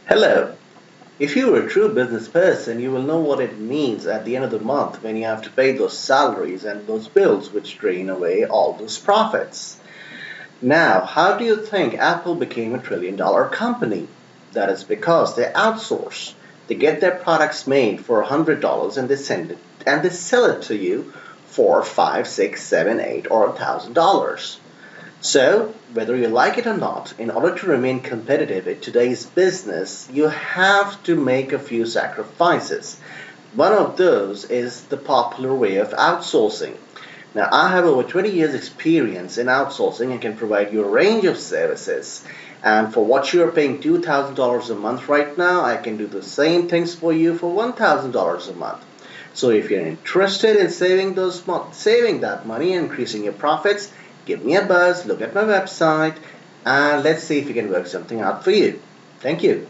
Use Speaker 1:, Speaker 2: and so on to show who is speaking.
Speaker 1: Hello. If you're a true business person, you will know what it means at the end of the month when you have to pay those salaries and those bills which drain away all those profits. Now, how do you think Apple became a $1 trillion company? That is because they outsource. They get their products made for $100 and they send it and they sell it to you for 5, 6, 7, 8 or $1,000. So, whether you like it or not, in order to remain competitive in today's business, you have to make a few sacrifices. One of those is the popular way of outsourcing. Now, I have over 20 years' experience in outsourcing and can provide you a range of services. And for what you are paying $2,000 a month right now, I can do the same things for you for $1,000 a month. So if you're interested in saving that money and increasing your profits, give me a buzz, look at my website, and let's see if we can work something out for you. Thank you.